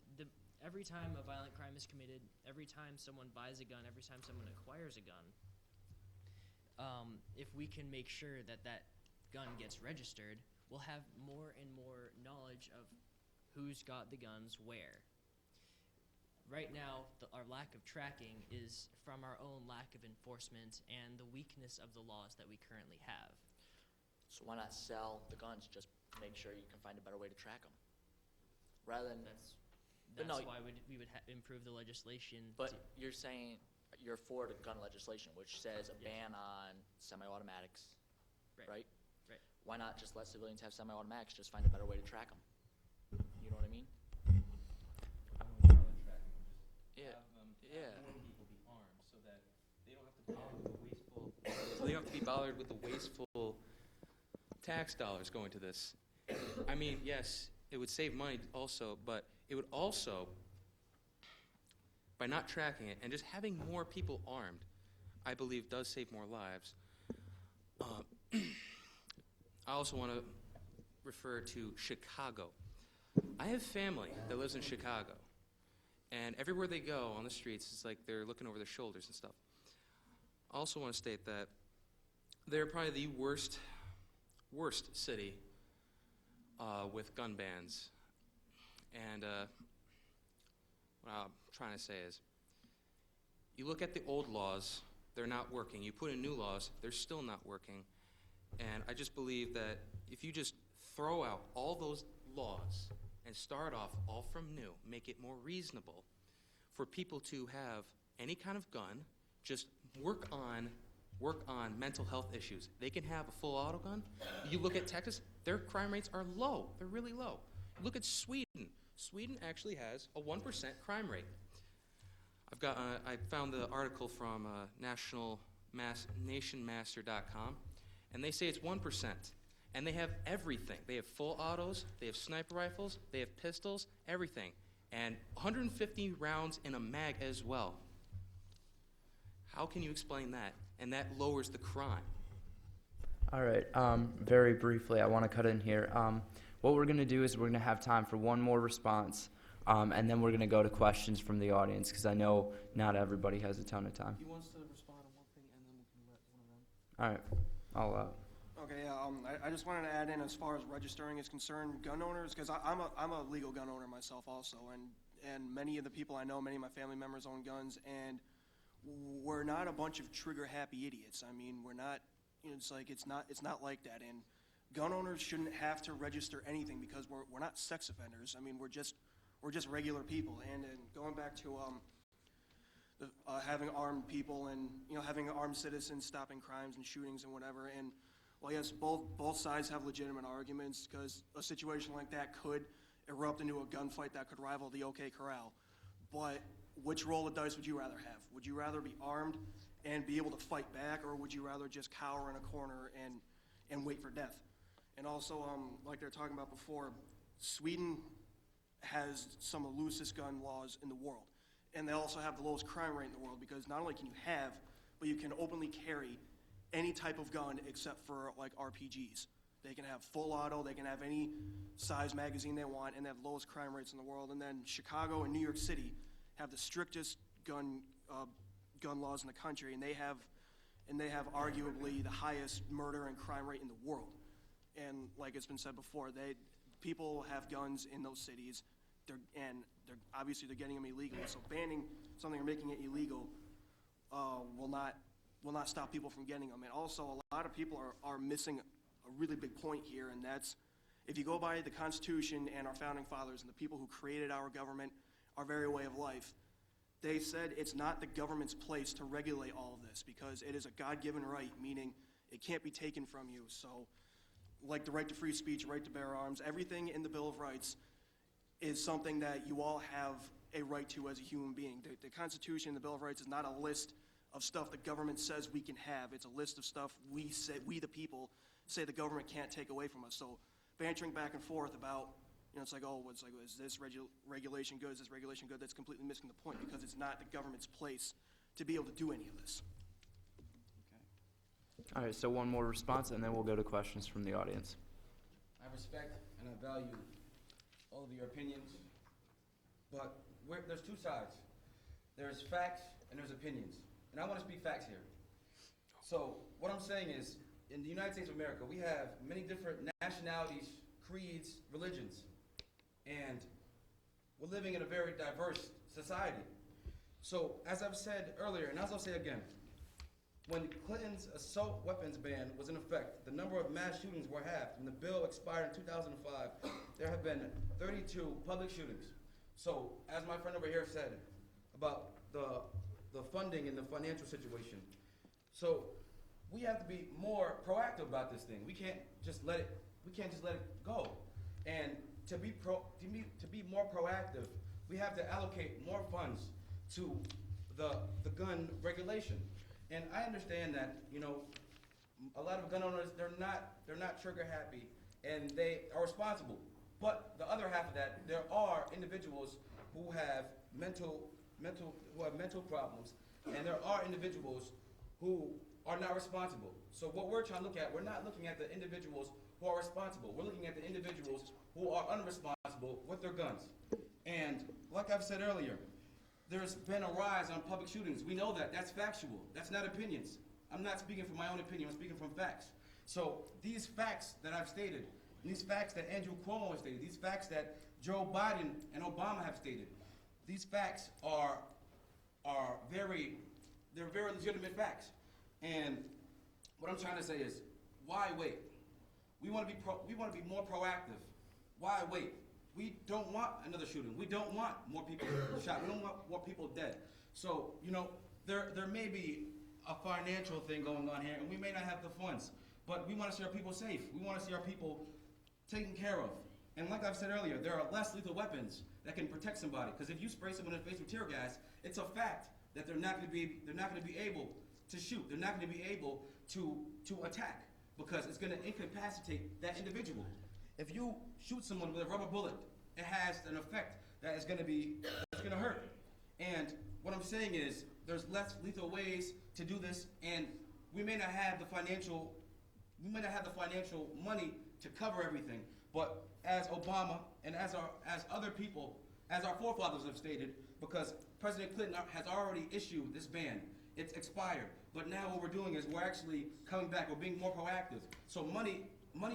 every time a violent crime is committed, every time someone buys a gun, every time someone acquires a gun, if we can make sure that gun gets registered, we'll have more and more knowledge of who's got the guns where. Right now, our lack of tracking is from our own lack of enforcement and the weakness of the laws that we currently have. So why not sell the guns? Just make sure you can find a better way to track them. Rather than That's no, why we would improve the legislation. But you're saying you're for the gun legislation, which says a ban on semi-automatics, right? Right. Why not just let civilians have semi-automatics? Just find a better way to track them. You know what I mean? Yeah. Have more people be armed so that they don't have to be bothered with the wasteful tax dollars going to this. I mean, yes, it would save money also, but it would also, by not tracking it and just having more people armed, I believe does save more lives. I also want to refer to Chicago. I have family that lives in Chicago. And everywhere they go on the streets, it's like they're looking over their shoulders and stuff. I also want to state that they're probably the worst city with gun bans. And what I'm trying to say is, you look at the old laws, they're not working. You put in new laws, they're still not working. And I just believe that if you just throw out all those laws and start off all from new, make it more reasonable for people to have any kind of gun, just work on mental health issues. They can have a full auto gun. You look at Texas, their crime rates are low. They're really low. Look at Sweden. Sweden actually has a 1% crime rate. I found the article from nationmaster.com, and they say it's 1%. And they have everything. They have full autos, they have sniper rifles, they have pistols, everything. And 150 rounds in a mag as well. How can you explain that? And that lowers the crime. All right, very briefly, I want to cut in here. What we're going to do is we're going to have time for one more response, and then we're going to go to questions from the audience, because I know not everybody has a ton of time. He wants to respond on one thing, and then we can let one of them. All right, I'll Okay, I just wanted to add in as far as registering is concerned, gun owners, because I'm a legal gun owner myself also, and many of the people I know, many of my family members own guns, and we're not a bunch of trigger-happy idiots. I mean, we're not, it's not like that, and gun owners shouldn't have to register anything because we're not sex offenders. I mean, we're just regular people, and going back to having armed people and, having armed citizens stopping crimes and shootings and whatever, and well, yes, both sides have legitimate arguments because a situation like that could erupt into a gunfight that could rival the OK Corral. But which roll of dice would you rather have? Would you rather be armed and be able to fight back, or would you rather just cower in a corner and wait for death? And also, like they were talking about before, Sweden has some of the loosest gun laws in the world. And they also have the lowest crime rate in the world because not only can you have, but you can openly carry any type of gun except for like RPGs. They can have full auto, they can have any size magazine they want, and they have the lowest crime rates in the world. And then Chicago and New York City have the strictest gun laws in the country, and they have arguably the highest murder and crime rate in the world. And like it's been said before, people have guns in those cities, they're obviously they're getting them illegally. So banning something or making it illegal will not stop people from getting them. And also, a lot of people are missing a really big point here, and that's if you go by the Constitution and our founding fathers and the people who created our government, our very way of life, they said it's not the government's place to regulate all of this because it is a God-given right, meaning it can't be taken from you. So, like the right to free speech, right to bear arms, everything in the Bill of Rights is something that you all have a right to as a human being. The Constitution, the Bill of Rights, is not a list of stuff the government says we can have. It's a list of stuff we the people, say the government can't take away from us. So bantering back and forth about, it's like, is this regulation good? Is this regulation good? That's completely missing the point because it's not the government's place to be able to do any of this. All right, so one more response, and then we'll go to questions from the audience. I respect and I value all of your opinions, but there's two sides. There's facts and there's opinions. And I want to speak facts here. So what I'm saying is, in the United States of America, we have many different nationalities, creeds, religions, and we're living in a very diverse society. So as I've said earlier, and as I'll say again, when Clinton's assault weapons ban was in effect, the number of mass shootings were halved. When the bill expired in 2005, there have been 32 public shootings. So, as my friend over here said about the funding and the financial situation, so we have to be more proactive about this thing. We can't just let it go. And to be more proactive, we have to allocate more funds to the gun regulation. And I understand that, a lot of gun owners, they're not trigger happy and they are responsible. But the other half of that, there are individuals who have mental problems, and there are individuals who are not responsible. So what we're trying to look at, we're not looking at the individuals who are responsible. We're looking at the individuals who are unresponsible with their guns. And like I've said earlier, there's been a rise on public shootings. We know that. That's factual. That's not opinions. I'm not speaking from my own opinion. I'm speaking from facts. So these facts that I've stated, these facts that Andrew Cuomo has stated, these facts that Joe Biden and Obama have stated, these facts are very legitimate facts. And what I'm trying to say is, why wait? We want to be more proactive. Why wait? We don't want another shooting. We don't want more people shot. We don't want more people dead. So, there may be a financial thing going on here, and we may not have the funds, but we want to see our people safe. We want to see our people taken care of. And like I've said earlier, there are less lethal weapons that can protect somebody. Because if you spray someone in the face with tear gas, it's a fact that they're not going to be able to shoot. They're not going to be able to attack because it's going to incapacitate that individual. If you shoot someone with a rubber bullet, it has an effect that is going to hurt. And what I'm saying is, there's less lethal ways to do this, and we may not have the financial money to cover everything. But as Obama and as other people, as our forefathers have stated, because President Clinton has already issued this ban, it's expired. But now what we're doing is we're actually coming back. We're being more proactive. So money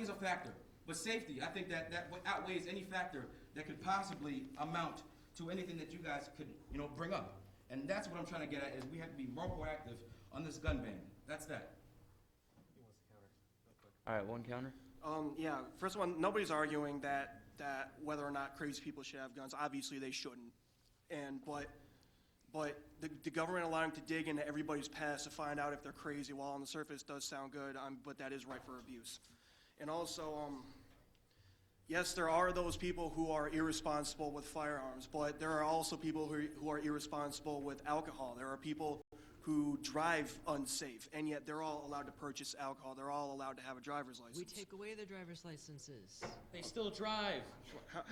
is a factor. But safety, I think that outweighs any factor that could possibly amount to anything that you guys could, bring up. And that's what I'm trying to get at, is we have to be more proactive on this gun ban. That's that. All right, one counter. Yeah, first one, nobody's arguing that whether or not crazy people should have guns. Obviously they shouldn't. But the government allowing to dig into everybody's past to find out if they're crazy, while on the surface does sound good, but that is ripe for abuse. And also, yes, there are those people who are irresponsible with firearms, but there are also people who are irresponsible with alcohol. There are people who drive unsafe, and yet they're all allowed to purchase alcohol. They're all allowed to have a driver's license. We take away their driver's licenses. They still drive.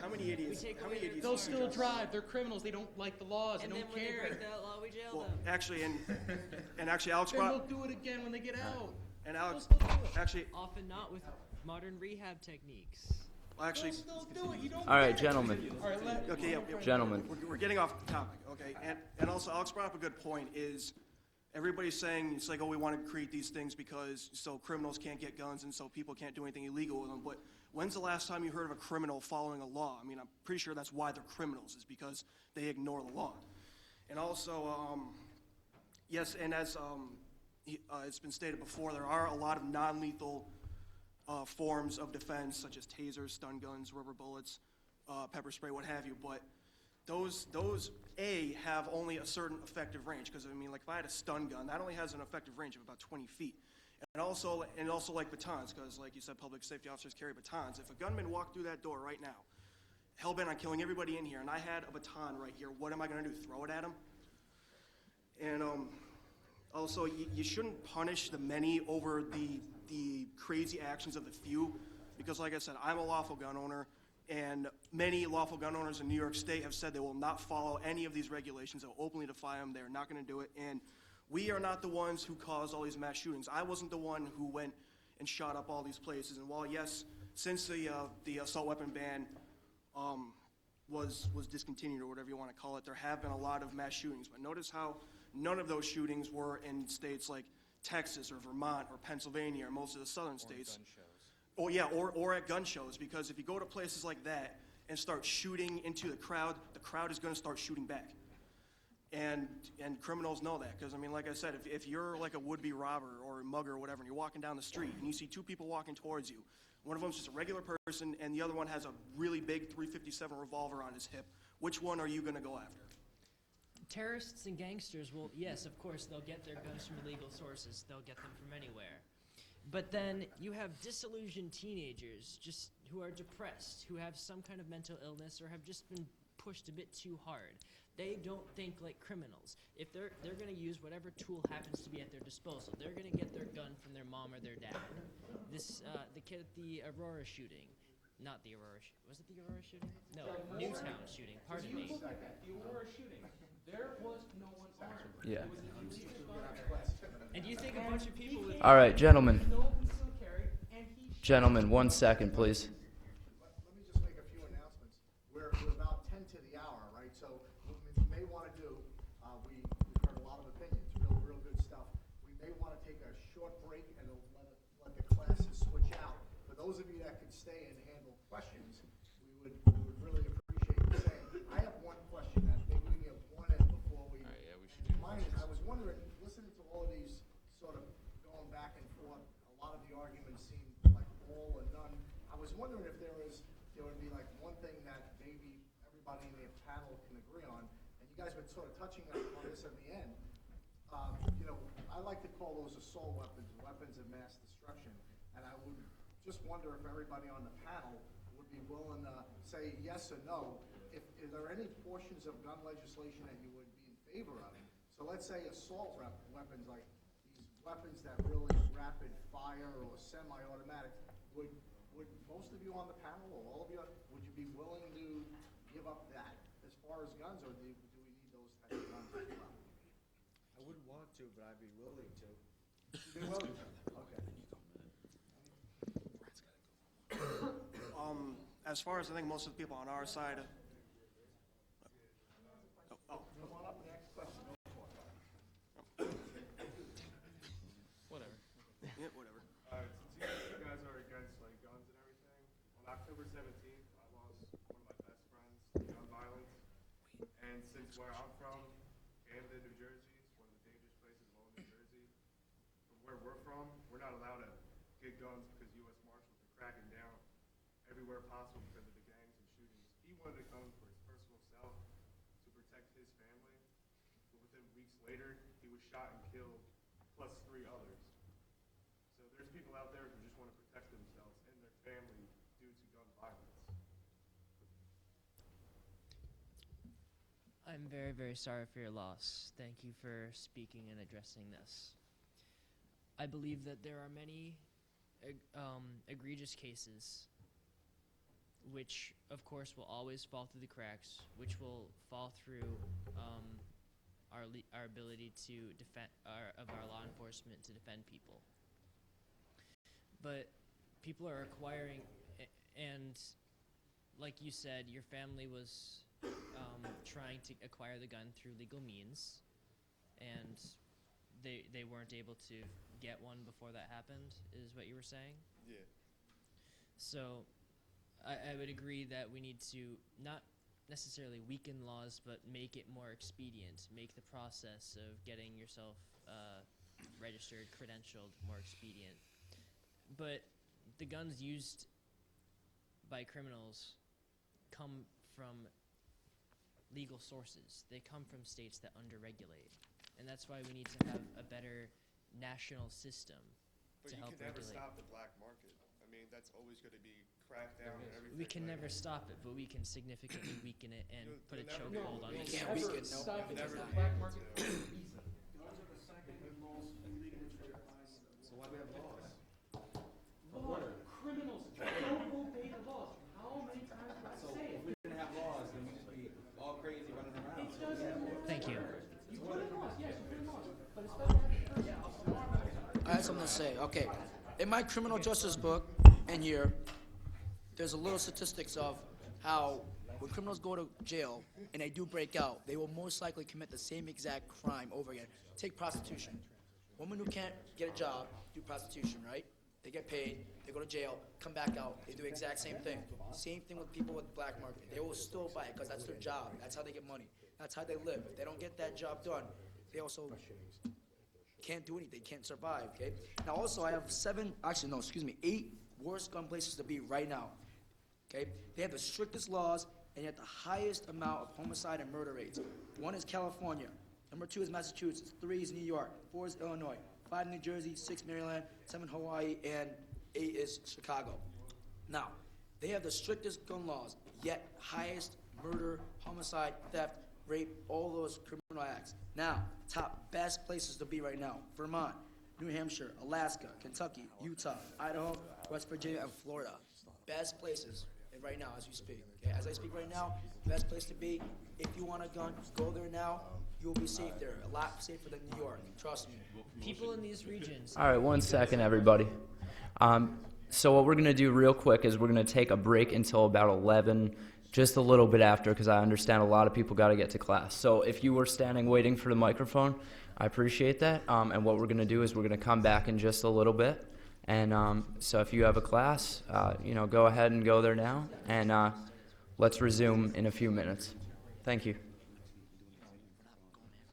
How many idiots? They'll still drive. They're criminals. They don't like the laws. And they then don't when care. they break that law, we jail them. Actually, and actually, Alex Then brought. they'll do it again when they get out. And They'll Alex, still do it. actually, Often not with modern rehab techniques. Well, actually, All right, gentlemen. okay, yeah, Gentlemen. We're getting off the topic, okay? And also, Alex brought up a good point, is everybody's saying, it's like, oh, we want to create these things because so criminals can't get guns and so people can't do anything illegal with them. But when's the last time you heard of a criminal following a law? I mean, I'm pretty sure that's why they're criminals, is because they ignore the law. And also, yes, and as it's been stated before, there are a lot of non-lethal forms of defense, such as tasers, stun guns, rubber bullets, pepper spray, what have you. But those have only a certain effective range. Because I mean, like if I had a stun gun, that only has an effective range of about 20 feet. And also like batons, because like you said, public safety officers carry batons. If a gunman walked through that door right now, hell-bent on killing everybody in here, and I had a baton right here, what am I going to do? Throw it at him? And also, you shouldn't punish the many over the crazy actions of the few, because like I said, I'm a lawful gun owner, and many lawful gun owners in New York State have said they will not follow any of these regulations. They'll openly defy them. They're not going to do it. And we are not the ones who caused all these mass shootings. I wasn't the one who went and shot up all these places. And while, yes, since the assault weapon ban was discontinued, or whatever you want to call it, there have been a lot of mass shootings. But notice how none of those shootings were in states like Texas or Vermont or Pennsylvania or most of the southern states. Gun shows. Oh yeah, or at gun shows, because if you go to places like that and start shooting into the crowd is going to start shooting back. And criminals know that, because I mean, like I said, if you're like a would-be robber or a mugger or whatever, and you're walking down the street and you see two people walking towards you, one of them's just a regular person and the other one has a really big .357 revolver on his hip, which one are you going to go after? Terrorists and gangsters will, yes, of course, they'll get their guns from illegal sources. They'll get them from anywhere. But then you have disillusioned teenagers just who are depressed, who have some kind of mental illness or have just been pushed a bit too hard. They don't think like criminals. If they're going to use whatever tool happens to be at their disposal, they're going to get their gun from their mom or their dad. The kid at the Aurora shooting, not the Aurora, was it the Aurora shooting? No, Newtown shooting, pardon me. The Aurora shooting, there was no one armed. Yeah. And do you think a bunch of people with All right, gentlemen. No concealed carry, and he Gentlemen, 1 second, please. Let me just make a few announcements. We're about 10 to the hour, right? So what we may want to do, we've heard a lot of opinions, real good stuff. We may want to take a short break and let the classes switch out. For those of you that could stay and handle questions, we would really appreciate you staying. I have one question that maybe we can get one in before we. All right, yeah, we should do Mine is, I was wondering, listening to all of these sort of going back and forth, a lot of the arguments seem like all or none. I was wondering if there would be like one thing that maybe everybody in the panel can agree on, and you guys were sort of touching on this at the end. I like to call those assault weapons, weapons of mass destruction, and I would just wonder if everybody on the panel would be willing to say yes or no. If there are any portions of gun legislation that you would be in favor of? So let's say assault weapons, like these weapons that really rapid fire or semi-automatic, would most of you on the panel, or all of you, would you be willing to give up that as far as guns, or do we need those types of guns as well? I wouldn't want to, but I'd be willing to. You'd be willing to? Okay. As far as I think most of the people on our side. Come on up and ask questions. Whatever. Yeah, whatever. Since you guys are against like guns and everything, on October 17th, I lost one of my best friends to gun violence. And since where I'm from, Camden, New Jersey, is one of the dangerous places in all New Jersey. From where we're from, we're not allowed to get guns because U.S. Marshals are cracking down everywhere possible because of the gangs and shootings. He wanted to come for his personal self to protect his family, but within weeks later, he was shot and killed, plus 3 others. So there's people out there who just want to protect themselves and their family due to gun violence. I'm very, very sorry for your loss. Thank you for speaking and addressing this. I believe that there are many egregious cases which, of course, will always fall through the cracks, which will fall through our ability to defend our law enforcement to defend people. But people are acquiring, and like you said, your family was trying to acquire the gun through legal means, and they weren't able to get one before that happened, is what you were saying? Yeah. So I would agree that we need to not necessarily weaken laws, but make it more expedient, make the process of getting yourself registered, credentialed more expedient. But the guns used by criminals come from legal sources. They come from states that underregulate. And that's why we need to have a better national system But to you help can never regulate. stop the black market. I mean, that's always going to be cracked down and everything. We can like- never stop it, but we can significantly weaken it and You'll- put a you'll never be chokehold on able it. to Can't weaken, no. You'll never It's be able to. So why do we have laws? Criminals don't obey the laws. How many times do I So say if it? we didn't have laws, then we'd just be all crazy running around. It doesn't matter. Thank you. You put in laws, yes, you put in laws, but it's better to have it first. I have something to say. Okay, in my criminal justice book, in here, there's a little statistics of how when criminals go to jail and they do break out, they will most likely commit the same exact crime over again. Take prostitution. Women who can't get a job do prostitution, right? They get paid, they go to jail, come back out, they do the exact same thing. Same thing with people with black market. They will still buy it because that's their job. That's how they get money. That's how they live. If they don't get that job done, they also can't do anything, can't survive, okay? Now also I have 8 worst gun places to be right now, okay? They have the strictest laws and yet the highest amount of homicide and murder rates. 1 is California, number 2 is Massachusetts, 3 is New York, 4 is Illinois, 5 New Jersey, 6 Maryland, 7 Hawaii, and 8 is Chicago. Now, they have the strictest gun laws, yet highest murder, homicide, theft, rape, all those criminal acts. Now, top best places to be right now: Vermont, New Hampshire, Alaska, Kentucky, Utah, Idaho, West Virginia, and Florida. Best places right now as we speak. Okay? As I speak right now, best place to be. If you want a gun, go there now. You'll be safe there. A lot safer than New York. Trust me. People in these regions. All right, 1 second, everybody. So what we're going to do real quick is we're going to take a break until about 11, just a little bit after, because I understand a lot of people got to get to class. So if you were standing waiting for the microphone, I appreciate that. And what we're going to do is we're going to come back in just a little bit. And so if you have a class, go ahead and go there now. And let's resume in a few minutes. Thank you.